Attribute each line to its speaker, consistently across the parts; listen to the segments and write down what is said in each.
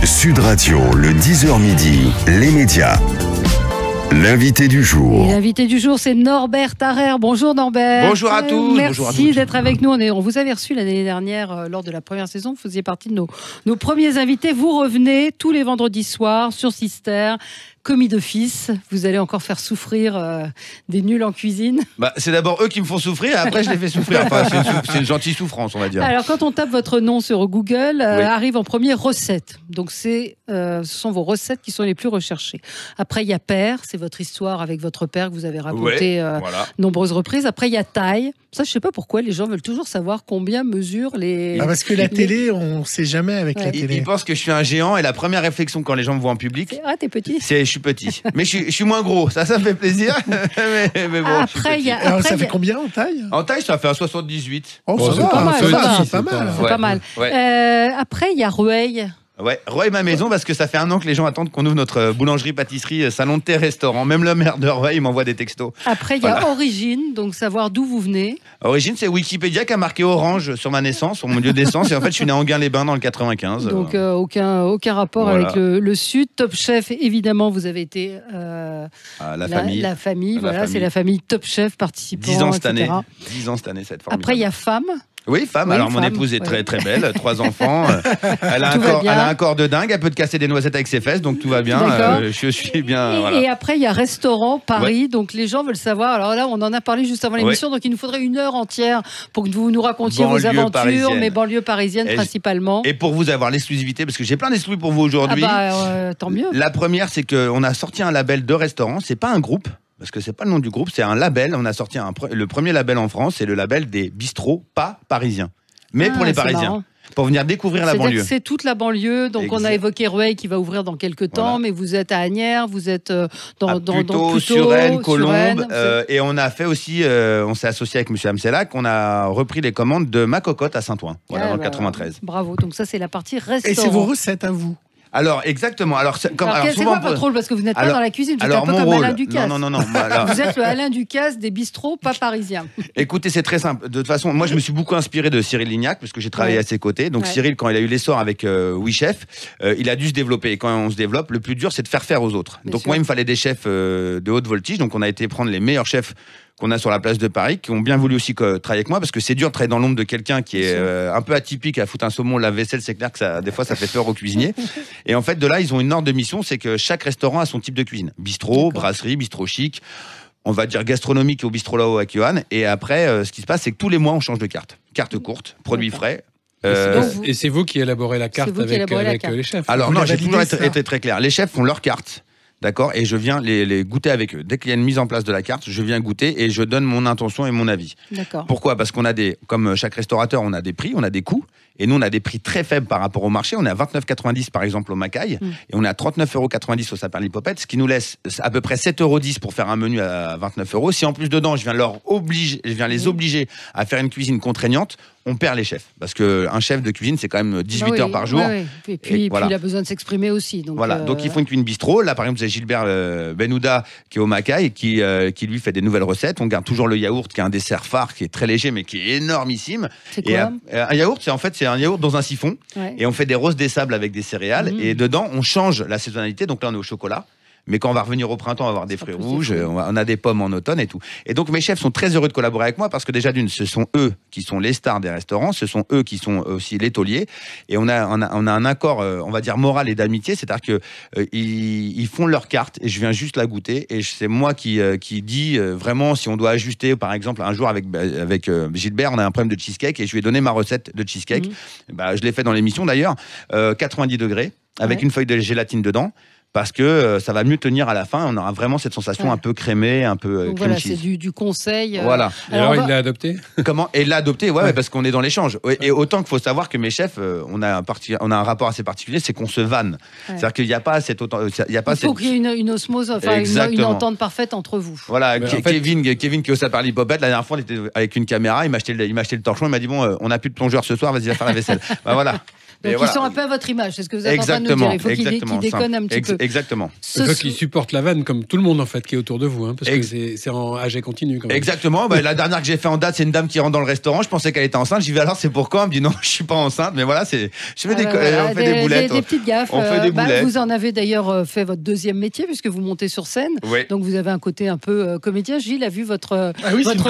Speaker 1: Sud Radio, le 10h midi, les médias. L'invité du jour.
Speaker 2: Et l'invité du jour, c'est Norbert Tarrer. Bonjour Norbert.
Speaker 3: Bonjour à tous.
Speaker 2: Merci d'être avec nous. On vous avait reçu l'année dernière lors de la première saison. Vous faisiez partie de nos premiers invités. Vous revenez tous les vendredis soirs sur Sister. Commis d'office, vous allez encore faire souffrir des nuls en cuisine.
Speaker 3: C'est d'abord eux qui me font souffrir, et après je les fais souffrir. Enfin, c'est une gentille souffrance, on va dire.
Speaker 2: Alors, quand on tape votre nom sur Google, arrive en premier recettes. Donc, ce sont vos recettes qui sont les plus recherchées. Après, il y a Père, c'est votre histoire avec votre père que vous avez raconté nombreuses reprises. Après, il y a Taille. Ça, je ne sais pas pourquoi les gens veulent toujours savoir combien mesurent les...
Speaker 4: parce que la télé, on ne sait jamais avec la télé.
Speaker 3: Ils pensent que je suis un géant, et la première réflexion quand les gens me voient en public...
Speaker 2: C'est vrai, t'es petit.
Speaker 3: Je suis petit. Mais je suis moins gros, ça me fait plaisir. mais bon,
Speaker 2: après,
Speaker 4: alors, ça fait combien en taille ?
Speaker 3: En taille, ça fait un 78.
Speaker 4: Oh,
Speaker 2: c'est pas mal.
Speaker 4: C'est
Speaker 2: pas mal. Après, il y a Rueil.
Speaker 3: Ouais, Rueil ma maison, parce que ça fait 1 an que les gens attendent qu'on ouvre notre boulangerie-pâtisserie, salon de thé, restaurant. Même le maire de Rueil m'envoie des textos.
Speaker 2: Après, il y a Origine, donc savoir d'où vous venez.
Speaker 3: Origine, c'est Wikipédia qui a marqué orange sur ma naissance, sur mon lieu de naissance. Et en fait, je suis né à Enghien-les-Bains dans le 95.
Speaker 2: Donc, aucun rapport avec le Sud. Top Chef, évidemment, vous avez été...
Speaker 3: la famille.
Speaker 2: C'est la famille Top Chef, participant,
Speaker 3: 10 ans cette année.
Speaker 2: 10
Speaker 3: ans cette année, cette formule.
Speaker 2: Après, il y a Femme.
Speaker 3: Oui, femme. Alors, mon épouse est très très belle, 3 enfants. Elle a un corps de dingue. Elle peut te casser des noisettes avec ses fesses, donc tout va bien. Je suis bien.
Speaker 2: Et après, il y a Restaurant Paris. Donc, les gens veulent savoir. Alors là, on en a parlé juste avant l'émission. Donc, il nous faudrait 1 heure entière pour que vous nous racontiez vos aventures, mais banlieue parisienne principalement.
Speaker 3: Et pour vous avoir l'exclusivité, parce que j'ai plein d'exclus pour vous aujourd'hui.
Speaker 2: Tant mieux.
Speaker 3: La première, c'est qu'on a sorti un label de restaurant. C'est pas un groupe. Parce que c'est pas le nom du groupe, c'est un label. On a sorti le premier label en France, c'est le label des bistrots pas parisiens, mais pour les Parisiens, pour venir découvrir la banlieue.
Speaker 2: C'est toute la banlieue. Donc on a évoqué Rueil qui va ouvrir dans quelques temps, mais vous êtes à Agnières, vous êtes
Speaker 3: plutôt Suresnes, Colombes, et on a fait aussi, on s'est associé avec Monsieur Amsellac, on a repris les commandes de Ma Cocotte à Saint-Ouen, dans le 93.
Speaker 2: Bravo. Donc ça c'est la partie restaurant.
Speaker 4: Et c'est vos recettes à vous.
Speaker 3: Alors, exactement.
Speaker 2: C'est quoi votre rôle ? Parce que vous n'êtes pas dans la cuisine, vous êtes un peu comme Alain Ducasse.
Speaker 3: Non.
Speaker 2: Vous êtes le Alain Ducasse des bistrots pas parisiens.
Speaker 3: Écoutez, c'est très simple. De toute façon, moi, je me suis beaucoup inspiré de Cyril Lignac, parce que j'ai travaillé à ses côtés. Donc, Cyril, quand il a eu l'essor avec Oui Chef, il a dû se développer. Et quand on se développe, le plus dur, c'est de faire aux autres. Donc, moi, il me fallait des chefs de haute voltige. Donc, on a été prendre les meilleurs chefs qu'on a sur la place de Paris, qui ont bien voulu aussi travailler avec moi, parce que c'est dur de travailler dans l'ombre de quelqu'un qui est un peu atypique, à foutre un saumon, lave-vaisselle, c'est clair que des fois ça fait peur aux cuisiniers. Et en fait, de là, ils ont une ordre de mission, c'est que chaque restaurant a son type de cuisine. Bistrot, brasserie, bistrot chic, on va dire gastronomique au bistrot là-haut à Kyohan. Et après, ce qui se passe, c'est que tous les mois, on change de carte. Carte courte, produits frais.
Speaker 5: Et c'est vous qui élaborez la carte avec les chefs.
Speaker 3: Alors non, j'ai toujours été très clair. Les chefs font leur carte. D'accord, et je viens les goûter avec eux. Dès qu'il y a une mise en place de la carte, je viens goûter et je donne mon intention et mon avis.
Speaker 2: D'accord.
Speaker 3: Pourquoi ? Parce qu'on a comme chaque restaurateur, on a des prix, on a des coûts. Et nous, on a des prix très faibles par rapport au marché. On est à 29,90 par exemple au Macaille. Et on est à 39,90 au Sapin-Lipopette, ce qui nous laisse à peu près 7,10 pour faire un menu à 29 €. Si en plus dedans, je viens les obliger à faire une cuisine contraignante, on perd les chefs. Parce qu'un chef de cuisine, c'est quand même 18 heures par jour.
Speaker 2: Et puis il a besoin de s'exprimer aussi. Donc
Speaker 3: donc il faut une cuisine bistrot. Là, par exemple, c'est Gilbert Benouda qui est au Macaille, qui lui fait des nouvelles recettes. On garde toujours le yaourt, qui est un dessert phare, qui est très léger, mais qui est énormissime.
Speaker 2: C'est quoi
Speaker 3: un yaourt, c'est un yaourt dans un siphon. Et on fait des roses des sables avec des céréales. Et dedans, on change la saisonnalité. Donc là, on est au chocolat. Mais quand on va revenir au printemps, on va avoir des fruits rouges, on a des pommes en automne et tout. Et donc mes chefs sont très heureux de collaborer avec moi parce que déjà ce sont eux qui sont les stars des restaurants, ce sont eux qui sont aussi les tauliers. Et on a un accord, on va dire moral et d'amitié, c'est-à-dire que ils font leur carte et je viens juste la goûter. Et c'est moi qui dis vraiment si on doit ajuster. Par exemple, un jour avec Gilbert, on a un problème de cheesecake et je lui ai donné ma recette de cheesecake. Je l'ai fait dans l'émission d'ailleurs, 90 degrés avec une feuille de gélatine dedans. Parce que ça va mieux tenir à la fin. On aura vraiment cette sensation un peu crémée, un peu
Speaker 2: donc voilà, c'est du conseil.
Speaker 3: Voilà.
Speaker 5: Alors il l'a adopté ?
Speaker 3: Comment ? Et il l'a adopté, ouais, parce qu'on est dans l'échange. Et autant qu'il faut savoir que mes chefs, on a un rapport assez particulier, c'est qu'on se vanne. C'est-à-dire qu'il n'y a pas cette... Il
Speaker 2: faut qu'il y ait une osmose, une entente parfaite entre vous.
Speaker 3: Voilà, Kevin qui est au Sapin-Lipopette, la dernière fois, on était avec une caméra, il m'a acheté le torchon, il m'a dit, bon, on n'a plus de plongeur ce soir, vas-y, va faire la vaisselle. Voilà.
Speaker 2: Donc ils sont un peu à votre image, c'est ce que vous êtes en train de nous dire. Il faut qu'ils déconnent un petit peu.
Speaker 3: Exactement.
Speaker 5: Il faut qu'ils supportent la vanne comme tout le monde en fait qui est autour de vous, parce que c'est en âge continu. Quand même.
Speaker 3: Exactement. La dernière que j'ai fait en date, c'est une dame qui rentre dans le restaurant. Je pensais qu'elle était enceinte. J'y vais alors, c'est pourquoi? Elle me dit non, je suis pas enceinte. Mais voilà, on fait des boulettes.
Speaker 2: Des petites gaffes.
Speaker 3: On fait des boulettes.
Speaker 2: Vous en avez d'ailleurs fait votre deuxième métier puisque vous montez sur scène.
Speaker 3: Oui.
Speaker 2: Donc vous avez un côté un peu comédien. Gilles a vu votre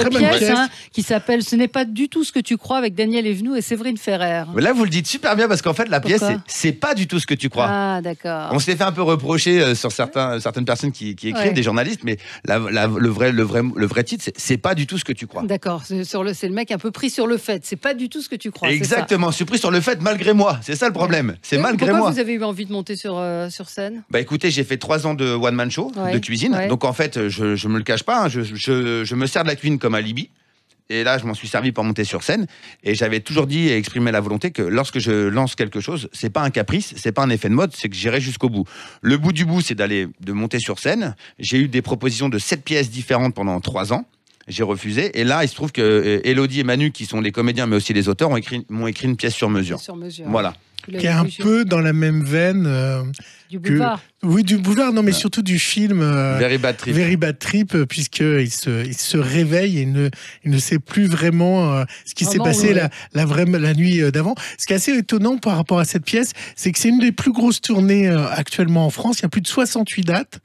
Speaker 4: pièce
Speaker 2: qui s'appelle Ce n'est pas du tout ce que tu crois avec Daniel Evenou et Séverine Ferrer.
Speaker 3: Mais là, vous le dites super bien parce qu'en fait, la pièce, c'est pas du tout ce que tu crois.
Speaker 2: Ah, d'accord.
Speaker 3: On s'est fait un peu reprocher sur certaines personnes qui écrivent, des journalistes, mais le vrai titre, c'est pas du tout ce que tu crois.
Speaker 2: D'accord. C'est le mec un peu pris sur le fait. C'est pas du tout ce que tu crois.
Speaker 3: Exactement. Je suis pris sur le fait malgré moi. C'est ça le problème. C'est malgré moi.
Speaker 2: Pourquoi vous avez eu envie de monter sur scène?
Speaker 3: Écoutez, j'ai fait 3 ans de one-man show, de cuisine. Ouais. Donc en fait, je me le cache pas. Je me sers de la cuisine comme alibi. Et là, je m'en suis servi pour monter sur scène. Et j'avais toujours dit et exprimé la volonté que lorsque je lance quelque chose, c'est pas un caprice, c'est pas un effet de mode, c'est que j'irai jusqu'au bout. Le bout du bout, c'est de monter sur scène. J'ai eu des propositions de 7 pièces différentes pendant 3 ans. J'ai refusé. Et là, il se trouve que Élodie et Manu, qui sont les comédiens, mais aussi les auteurs, m'ont écrit une pièce sur mesure. Voilà.
Speaker 4: Qui est un peu dans la même veine
Speaker 2: du boulevard.
Speaker 4: Oui, du boulevard, non, mais surtout du film
Speaker 3: Very Bad Trip.
Speaker 4: Very Bad Trip, puisqu'il se réveille et il ne sait plus vraiment ce qui s'est passé la nuit d'avant. Ce qui est assez étonnant par rapport à cette pièce, c'est que c'est une des plus grosses tournées actuellement en France. Il y a plus de 68 dates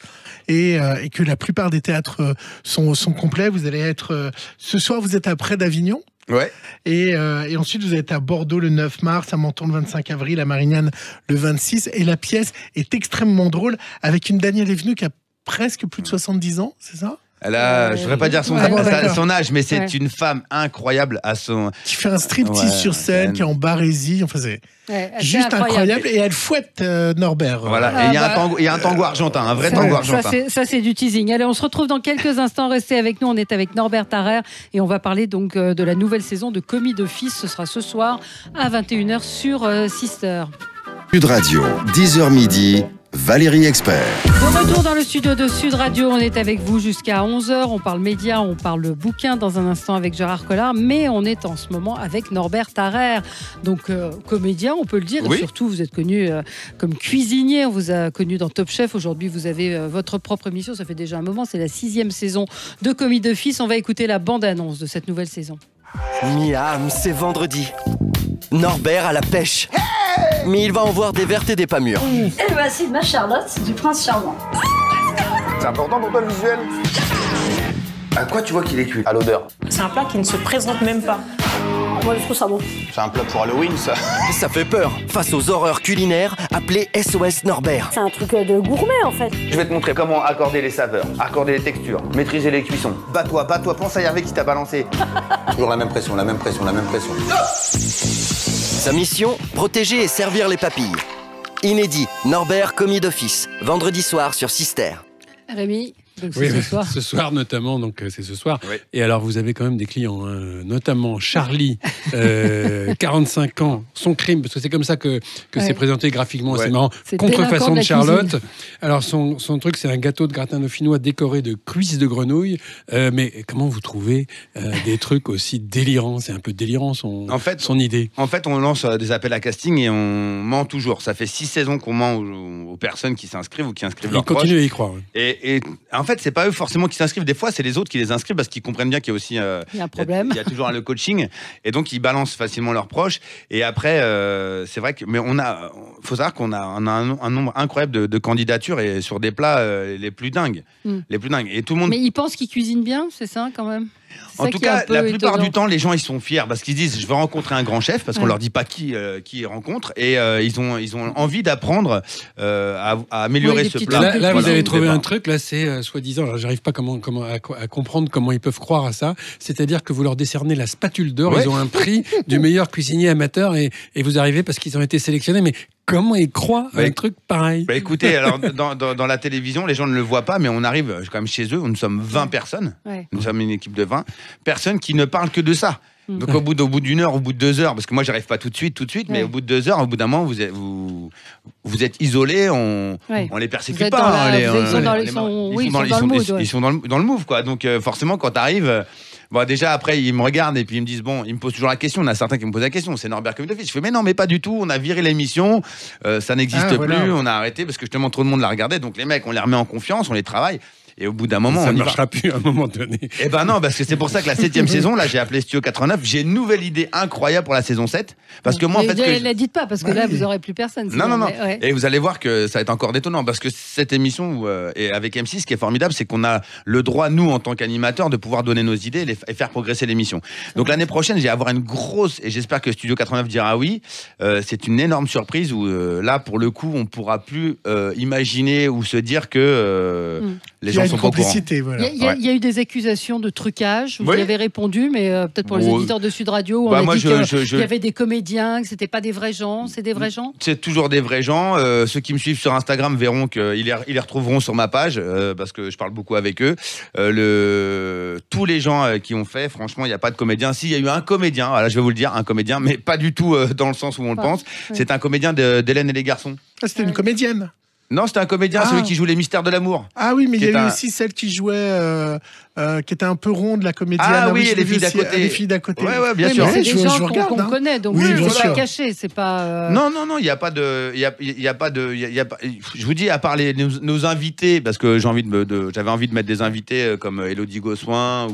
Speaker 4: et que la plupart des théâtres sont complets. Vous allez être... ce soir, vous êtes à près d'Avignon.
Speaker 3: Ouais.
Speaker 4: Et ensuite, vous êtes à Bordeaux le 9 mars, à Menton le 25 avril, à Marignane le 26. Et la pièce est extrêmement drôle, avec une Daniel Evenou qui a presque plus de 70 ans, c'est ça?
Speaker 3: Elle a, je ne voudrais pas dire son âge, mais c'est une femme incroyable qui
Speaker 4: fait un striptease sur scène, qui est en barésie. Enfin, c'est juste incroyable. Et elle fouette Norbert.
Speaker 3: Voilà. Et il y a un tango argentin, un vrai tango argentin.
Speaker 2: Ça, c'est du teasing. Allez, on se retrouve dans quelques instants. Restez avec nous. On est avec Norbert Tarrer et on va parler donc de la nouvelle saison de Commis d'office. Ce sera ce soir à 21h sur Sister.
Speaker 1: Sud Radio, 10h midi. Valérie Expert.
Speaker 2: De retour dans le studio de Sud Radio, on est avec vous jusqu'à 11h. On parle médias, on parle bouquins dans un instant avec Gérard Collard, mais on est en ce moment avec Norbert Tarrer. Donc comédien, on peut le dire, et surtout vous êtes connu comme cuisinier. On vous a connu dans Top Chef. Aujourd'hui, vous avez votre propre émission. Ça fait déjà un moment. C'est la 6e saison de Commis d'office. On va écouter la bande-annonce de cette nouvelle saison.
Speaker 6: Miam, c'est vendredi. Norbert à la pêche. Mais il va en voir des vertes et des pas mûres.
Speaker 7: Et voici ma Charlotte du prince charmant.
Speaker 8: C'est important pour toi le visuel? À quoi tu vois qu'il est cuit? À l'odeur.
Speaker 7: C'est un plat qui ne se présente même pas. Moi je trouve ça bon.
Speaker 8: C'est un plat pour Halloween ça.
Speaker 6: Ça fait peur. Face aux horreurs culinaires, appelez SOS Norbert.
Speaker 7: C'est un truc de gourmet en fait.
Speaker 8: Je vais te montrer comment accorder les saveurs, accorder les textures, maîtriser les cuissons. Bats-toi, pense à Hervé qui t'a balancé. Toujours la même pression.
Speaker 6: Sa mission, protéger et servir les papilles. Inédit, Norbert commis d'office. Vendredi soir sur Sister.
Speaker 2: Rémi, donc
Speaker 5: oui,
Speaker 2: ce soir.
Speaker 5: Ce soir notamment, donc c'est ce soir.
Speaker 3: Oui.
Speaker 5: Et alors vous avez quand même des clients, notamment Charlie, 45 ans, son crime, parce que c'est comme ça que c'est présenté graphiquement, c'est marrant. Contrefaçon de Charlotte. Alors son truc, c'est un gâteau de gratin dauphinois décoré de cuisses de grenouille. Mais comment vous trouvez des trucs aussi délirants? C'est un peu délirant son idée.
Speaker 3: En fait, on lance des appels à casting et on ment toujours. Ça fait 6 saisons qu'on ment aux personnes qui s'inscrivent ou qui inscrivent leurs proches.
Speaker 5: Ils continuent à y croire.
Speaker 3: Et en fait, c'est pas eux forcément qui s'inscrivent. Des fois, c'est les autres qui les inscrivent parce qu'ils comprennent bien qu'il y a aussi
Speaker 2: il y a un problème.
Speaker 3: Il y a toujours le coaching. Et donc, ils balancent facilement leurs proches. Et après, c'est vrai que... Mais faut savoir qu'on a un nombre incroyable de candidatures et sur des plats les plus dingues. Les plus dingues. Et tout le monde...
Speaker 2: Mais ils pensent qu'ils cuisinent bien, c'est ça quand même?
Speaker 3: En tout cas, la plupart du temps, les gens ils sont fiers parce qu'ils disent je veux rencontrer un grand chef parce qu'on leur dit pas qui ils rencontrent et ils ont envie d'apprendre à améliorer ce plat.
Speaker 5: Là, vous avez trouvé un truc. Là, c'est soi-disant. Alors, j'arrive pas à comprendre comment ils peuvent croire à ça. C'est-à-dire que vous leur décernez la spatule d'or. Ils ont un prix du meilleur cuisinier amateur et vous arrivez parce qu'ils ont été sélectionnés. Mais comment ils croient à un truc pareil?
Speaker 3: Écoutez, alors dans la télévision, les gens ne le voient pas, mais on arrive quand même chez eux. Nous sommes 20 personnes. Nous sommes une équipe de 20 personnes qui ne parlent que de ça. Donc au bout d'une heure, au bout de 2 heures, parce que moi j'arrive pas tout de suite, mais au bout de 2 heures, au bout d'un moment, vous êtes isolés, on les persécute pas.
Speaker 2: Ils sont dans le mood.
Speaker 3: Ils sont dans le move, quoi. Donc forcément, quand t'arrives, Bon, déjà, après, ils me regardent et puis ils me disent, bon, ils me posent toujours la question. On a certains qui me posent la question, c'est Norbert Commis d'Office. Je fais, mais non, mais pas du tout. On a viré l'émission, ça n'existe plus. On a arrêté parce que justement, trop de monde la regardait. Donc les mecs, on les remet en confiance, on les travaille. Et au bout d'un moment,
Speaker 5: ça ne marchera plus à un moment donné.
Speaker 3: Eh ben non, parce que c'est pour ça que la 7e saison, là, j'ai appelé Studio 89. J'ai une nouvelle idée incroyable pour la saison 7. Parce que moi, en fait.
Speaker 2: Ne la dites pas, parce que là, vous n'aurez plus personne.
Speaker 3: Non. Ouais. Et vous allez voir que ça va être encore détonnant. Parce que cette émission, et avec M6, ce qui est formidable, c'est qu'on a le droit, nous, en tant qu'animateurs, de pouvoir donner nos idées et faire progresser l'émission. Donc l'année prochaine, j'ai avoir une grosse, et j'espère que Studio 89 dira oui, c'est une énorme surprise où là, pour le coup, on ne pourra plus imaginer ou se dire que les gens sont pas au courant.
Speaker 2: Voilà. Il y a eu des accusations de trucage. Vous y avez répondu, mais peut-être pour les auditeurs de Sud Radio, on a dit qu'il y avait des comédiens, que c'était pas des vrais gens. C'est des vrais gens.
Speaker 3: C'est toujours des vrais gens. Ceux qui me suivent sur Instagram verront qu'ils les retrouveront sur ma page parce que je parle beaucoup avec eux. Tous les gens qui ont fait, franchement, il n'y a pas de comédien. Si, il y a eu un comédien. Voilà, je vais vous le dire, un comédien, mais pas du tout dans le sens où on le pense. Ouais. C'est un comédien d'Hélène et les garçons.
Speaker 4: Ah, c'était une comédienne.
Speaker 3: Non, c'était un comédien, celui qui joue Les Mystères de l'amour.
Speaker 4: Ah oui, mais il y a eu aussi celle qui jouait, qui était un peu ronde, la comédienne.
Speaker 3: Ah oui, les filles d'à côté.
Speaker 4: Les filles d'à côté.
Speaker 3: Ouais, bien sûr.
Speaker 2: C'est des gens qu'on connaît, donc c'est pas caché, c'est pas.
Speaker 3: Non, il y a pas de, je vous dis, à part nos invités, parce que j'avais envie de mettre des invités comme Élodie Gossuin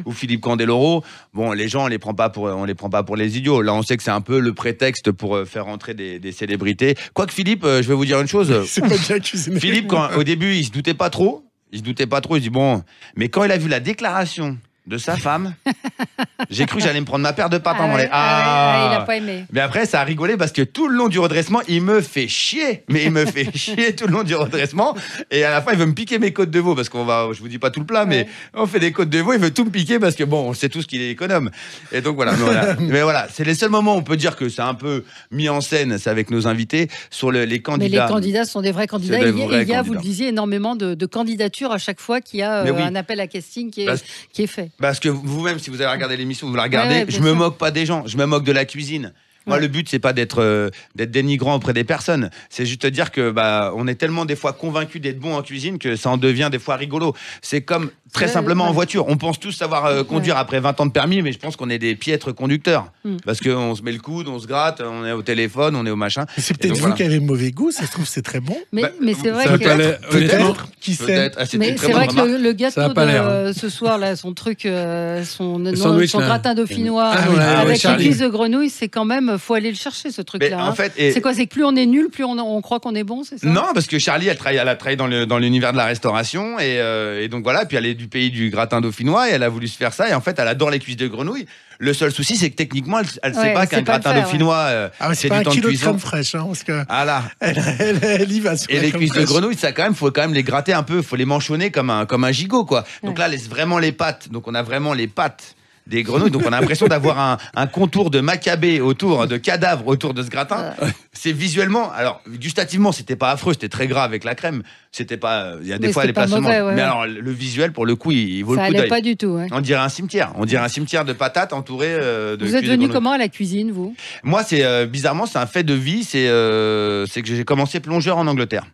Speaker 3: ou Philippe Candeloro. Bon, les gens, on les prend pas pour les idiots. Là, on sait que c'est un peu le prétexte pour faire rentrer des célébrités. Quoique Philippe, je vais vous dire une chose. Philippe, au début, il se doutait pas trop. Il se dit bon, mais quand il a vu la déclaration de sa femme, j'ai cru que j'allais me prendre ma paire de patins dans les.
Speaker 2: Il a pas aimé.
Speaker 3: Mais après, ça a rigolé parce que tout le long du redressement, il me fait chier. Mais il me fait chier tout le long du redressement. Et à la fin, il veut me piquer mes côtes de veau parce je vous dis pas tout le plat, mais on fait des côtes de veau. Il veut tout me piquer parce que bon, on sait tous qu'il est économe. Et donc voilà. Mais voilà, c'est les seuls moments où on peut dire que c'est un peu mis en scène, c'est avec nos invités sur les candidats.
Speaker 2: Mais les candidats sont des vrais candidats. Il y a, vous le disiez, énormément de candidatures à chaque fois qu'il y a un appel à casting qui est fait.
Speaker 3: Parce que vous-même, si vous avez regardé l'émission, vous la regardez, je me moque pas des gens, je me moque de la cuisine. Moi, le but, c'est pas d'être dénigrant auprès des personnes. C'est juste de dire que on est tellement des fois convaincus d'être bon en cuisine que ça en devient des fois rigolo. C'est comme très simplement en voiture. On pense tous savoir conduire après 20 ans de permis, mais je pense qu'on est des piètres conducteurs. Parce qu'on se met le coude, on se gratte, on est au téléphone, on est au machin.
Speaker 4: C'est peut-être vous qui avez mauvais goût, ça se trouve, c'est très bon.
Speaker 2: Mais c'est vrai que...
Speaker 4: Peut-être, qui sait.
Speaker 2: Mais c'est vrai que le gâteau de ce soir, là, son truc, son gratin dauphinois avec les cuisses de grenouille, c'est quand même... faut aller le chercher, ce truc-là. En fait, c'est quoi? C'est que plus on est nul, plus on croit qu'on est bon, c'est ça?
Speaker 3: Non, parce que Charlie, elle a travaillé dans l'univers de la restauration. Et donc voilà, puis elle est du pays du gratin dauphinois et elle a voulu se faire ça. Et en fait, elle adore les cuisses de grenouille. Le seul souci, c'est que techniquement, elle ne sait pas qu'un gratin dauphinois,
Speaker 4: c'est du temps de cuisson. C'est pas un kilo de crème fraîche, parce que elle y va sur
Speaker 3: et les cuisses de grenouille, faut quand même les gratter un peu, faut les manchonner comme un gigot, quoi. Donc là, laisse vraiment les pattes. Donc on a vraiment les pattes des grenouilles, donc on a l'impression d'avoir un contour de macabée de cadavres autour de ce gratin. C'est visuellement, alors gustativement, c'était pas affreux, c'était très gras avec la crème. C'était pas, il y a des fois, elle est pas seulement. Mais alors, le visuel, pour le coup, il vaut le coup d'œil.
Speaker 2: Ça allait pas du tout.
Speaker 3: On dirait un cimetière. On dirait un cimetière de patates entouré de.
Speaker 2: Vous êtes venu comment à la cuisine, vous?
Speaker 3: Moi, c'est bizarrement, c'est un fait de vie. C'est que j'ai commencé plongeur en Angleterre.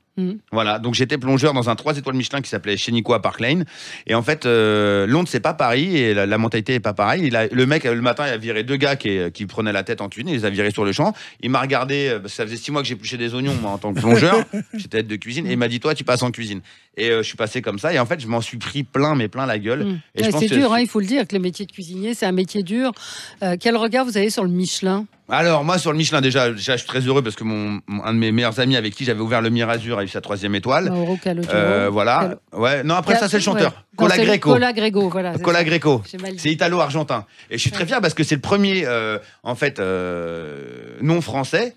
Speaker 3: Voilà, donc j'étais plongeur dans un 3 étoiles Michelin qui s'appelait chez Nico à Park Lane. Et en fait, Londres, c'est pas Paris et la mentalité est pas pareille. Le mec, le matin, il a viré 2 gars qui prenaient la tête en cuisine, il les a virés sur le champ. Il m'a regardé, parce que ça faisait 6 mois que j'épluchais des oignons, moi, en tant que plongeur. J'étais tête de cuisine et il m'a dit, toi, tu passes en cuisine. Et je suis passé comme ça. Et en fait, je m'en suis pris plein la gueule. Et
Speaker 2: c'est dur, il faut le dire, que le métier de cuisinier, c'est un métier dur. Quel regard vous avez sur le Michelin?
Speaker 3: Alors, moi, sur le Michelin, déjà, je suis très heureux parce que un de mes meilleurs amis avec qui j'avais ouvert le Mirazur a eu sa 3e étoile. Voilà. Ouais. Non, après ça, c'est le chanteur. Cola Greco.
Speaker 2: Cola Greco, voilà.
Speaker 3: Cola Greco. C'est italo-argentin. Et je suis très fier parce que c'est le premier, non français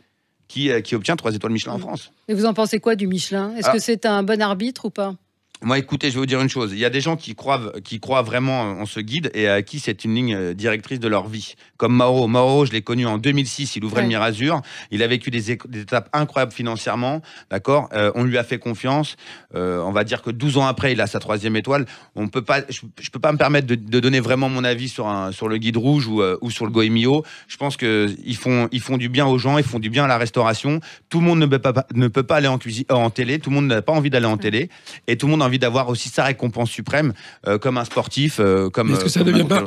Speaker 3: qui obtient 3 étoiles Michelin en France.
Speaker 2: Et vous en pensez quoi du Michelin? Est-ce que c'est un bon arbitre ou pas?
Speaker 3: Moi, écoutez, je vais vous dire une chose. Il y a des gens qui croient vraiment en ce guide et à qui c'est une ligne directrice de leur vie. Comme Mauro. Mauro, je l'ai connu en 2006. Il ouvrait le Mirazur. Il a vécu des étapes incroyables financièrement. D'accord. On lui a fait confiance. On va dire que 12 ans après, il a sa 3e étoile. Je peux pas me permettre de donner vraiment mon avis sur le guide rouge ou sur le Goemio. Je pense que ils font du bien aux gens. Ils font du bien à la restauration. Tout le monde ne peut pas aller en télé. Tout le monde n'a pas envie d'aller en télé. Et tout le monde a envie d'avoir aussi sa récompense suprême, comme un sportif, comme.
Speaker 5: Est-ce que ça devient pas,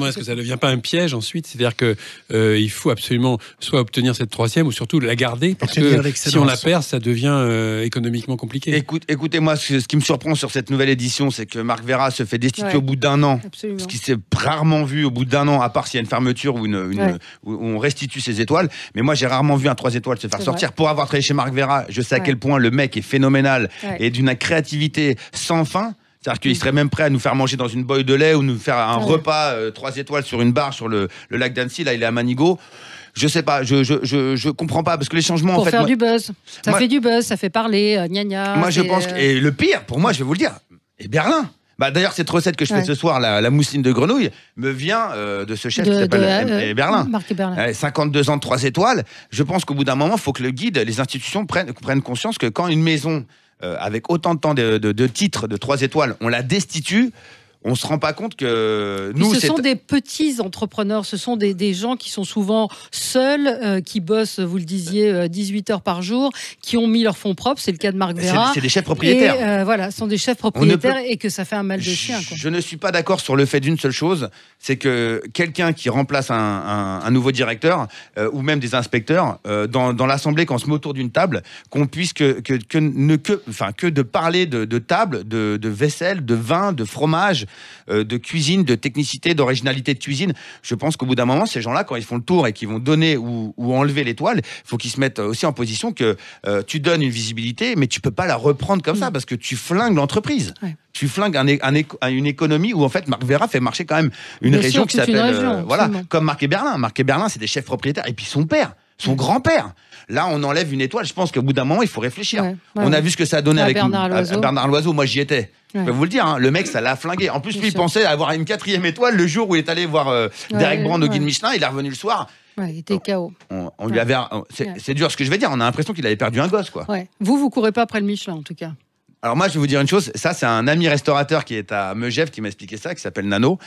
Speaker 5: est-ce que ça devient pas un piège ensuite? C'est-à-dire que il faut absolument soit obtenir cette 3e ou surtout la garder, parce que si on la perd, ça devient économiquement compliqué.
Speaker 3: Écoutez-moi, ce qui me surprend sur cette nouvelle édition, c'est que Marc Verra se fait destituer au bout d'1 an. Absolument. Ce qui s'est rarement vu au bout d'1 an, à part s'il y a une fermeture ou où on restitue ses étoiles. Mais moi, j'ai rarement vu un 3 étoiles se faire sortir. Pour avoir travaillé chez Marc Verra, je sais à quel point le mec est phénoménal et d'une créativité sans fin. C'est-à-dire qu'il serait même prêt à nous faire manger dans une boîte de lait ou nous faire un repas 3 étoiles sur une barre sur le lac d'Annecy. Là, il est à Manigo. Je sais pas, je comprends pas, parce que les changements...
Speaker 2: Pour faire du buzz. Ça fait du buzz, ça fait parler, gna gna.
Speaker 3: Moi, je pense et le pire, pour moi, je vais vous le dire, et Berlin. D'ailleurs, cette recette que je fais ce soir, la mousseline de grenouille, me vient de ce chef qui s'appelle Berlin.
Speaker 2: Marc Berlin.
Speaker 3: 52 ans de 3 étoiles. Je pense qu'au bout d'un moment, il faut que le guide, les institutions prennent conscience que quand une maison, avec autant de temps de titres de 3 étoiles, on la destitue, on se rend pas compte que nous...
Speaker 2: Ce sont des petits entrepreneurs, ce sont des gens qui sont souvent seuls, qui bossent, vous le disiez, 18 heures par jour, qui ont mis leurs fonds propres, c'est le cas de Marc Verra.
Speaker 3: C'est des chefs propriétaires.
Speaker 2: Et, voilà, ce sont des chefs propriétaires et que ça fait un mal de chien.
Speaker 3: Je ne suis pas d'accord sur le fait d'une seule chose, c'est que quelqu'un qui remplace un nouveau directeur, ou même des inspecteurs, dans l'assemblée, quand on se met autour d'une table, qu'on puisse que de parler de table, de vaisselle, de vin, de fromage, de cuisine, de technicité, d'originalité de cuisine. Je pense qu'au bout d'un moment, ces gens-là, quand ils font le tour et qu'ils vont donner ou enlever l'étoile, il faut qu'ils se mettent aussi en position que tu donnes une visibilité, mais tu peux pas la reprendre comme ça, parce que tu flingues l'entreprise. Ouais. Tu flingues une économie où en fait Marc Verra fait marcher quand même une région qui s'appelle comme Marc et Berlin. Marc et Berlin, c'est des chefs propriétaires, et puis son père, son grand-père. Là, on enlève une étoile. Je pense qu'au bout d'un moment, il faut réfléchir. On a vu ce que ça a donné avec Bernard Loiseau. Moi, j'y étais. Je peux vous le dire, hein, le mec, ça l'a flingué. En plus, lui, il pensait avoir une 4e étoile le jour où il est allé voir Derek Brand au guide Michelin. Il est revenu le soir.
Speaker 2: Ouais, il était KO.
Speaker 3: On lui avait. C'est dur ce que je vais dire. On a l'impression qu'il avait perdu un gosse, quoi.
Speaker 2: Ouais. Vous courez pas après le Michelin, en tout cas.
Speaker 3: Alors moi, je vais vous dire une chose. Ça, c'est un ami restaurateur qui est à Megève qui m'a expliqué ça, qui s'appelle Nano.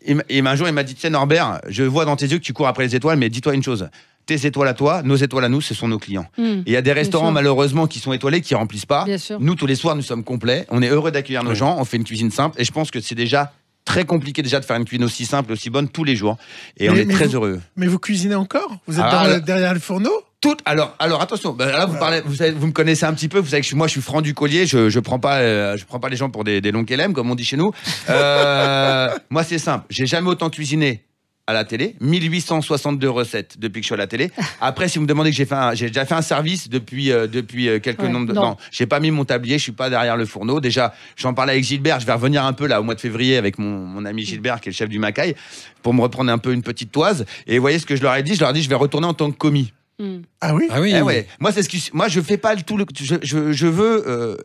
Speaker 3: Et un jour, il m'a dit, tiens Norbert, je vois dans tes yeux que tu cours après les étoiles, mais dis-toi une chose. Tes étoiles à toi, nos étoiles à nous, ce sont nos clients. Et il y a des restaurants, malheureusement, qui sont étoilés, qui remplissent pas. Nous, tous les soirs, nous sommes complets. On est heureux d'accueillir nos gens. On fait une cuisine simple. Et je pense que c'est déjà très compliqué de faire une cuisine aussi simple, aussi bonne tous les jours. Et on est très heureux.
Speaker 4: Mais vous cuisinez encore? Vous êtes derrière le fourneau?
Speaker 3: Alors attention. Là, vous me connaissez un petit peu. Vous savez que moi, je suis franc du collier. Je prends pas les gens pour des longs LM, comme on dit chez nous. Moi, c'est simple. J'ai jamais autant cuisiné à la télé, 1862 recettes depuis que je suis à la télé. Après, si vous me demandez que j'ai déjà fait un service depuis quelques nombres de temps, j'ai pas mis mon tablier, je suis pas derrière le fourneau. Déjà, j'en parlais avec Gilbert, je vais revenir un peu là au mois de février avec mon ami Gilbert qui est le chef du Macaille pour me reprendre un peu une petite toise. Et vous voyez ce que je leur ai dit, je vais retourner en tant que commis.
Speaker 4: Ah oui.
Speaker 3: Ouais. Moi je fais pas tout le je veux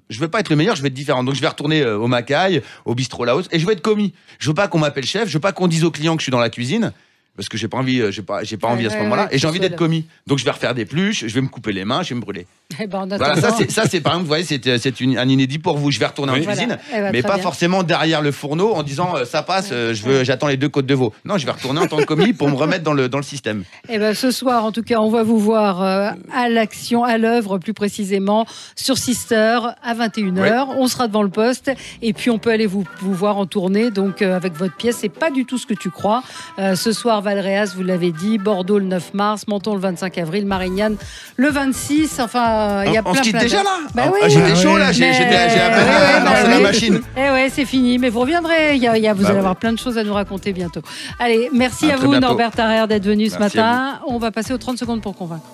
Speaker 3: je veux pas être le meilleur, je veux être différent. Donc je vais retourner au Macaille, au bistrot Laos et je veux être commis. Je veux pas qu'on m'appelle chef, je veux pas qu'on dise aux clients que je suis dans la cuisine. Parce que j'ai pas envie, j'ai pas envie à ce moment-là, et j'ai envie d'être commis. Donc je vais refaire des pluches, je vais me couper les mains, je vais me brûler. Voilà, ça c'est par exemple, vous voyez, c'est un inédit pour vous. Je vais retourner en cuisine, mais pas forcément derrière le fourneau en disant ça passe, j'attends les 2 côtes de veau. Non, je vais retourner en tant que commis pour me remettre dans le système.
Speaker 2: Et ce soir, en tout cas, on va vous voir à l'action, à l'œuvre, plus précisément sur Sister à 21h. On sera devant le poste, et puis on peut aller vous voir en tournée, donc avec votre pièce. C'est pas du tout ce que tu crois. Ce soir, Valréas, vous l'avez dit, Bordeaux le 9 mars, Menton le 25 avril, Marignane le 26. Enfin, il y a
Speaker 3: on se quitte déjà là.
Speaker 2: Oui.
Speaker 3: J'étais chaud là, j'ai lancé la machine.
Speaker 2: C'est fini, mais vous reviendrez. Vous allez avoir plein de choses à nous raconter bientôt. Allez, merci à vous, Norbert Tarrer, d'être venu ce matin. On va passer aux 30 secondes pour convaincre.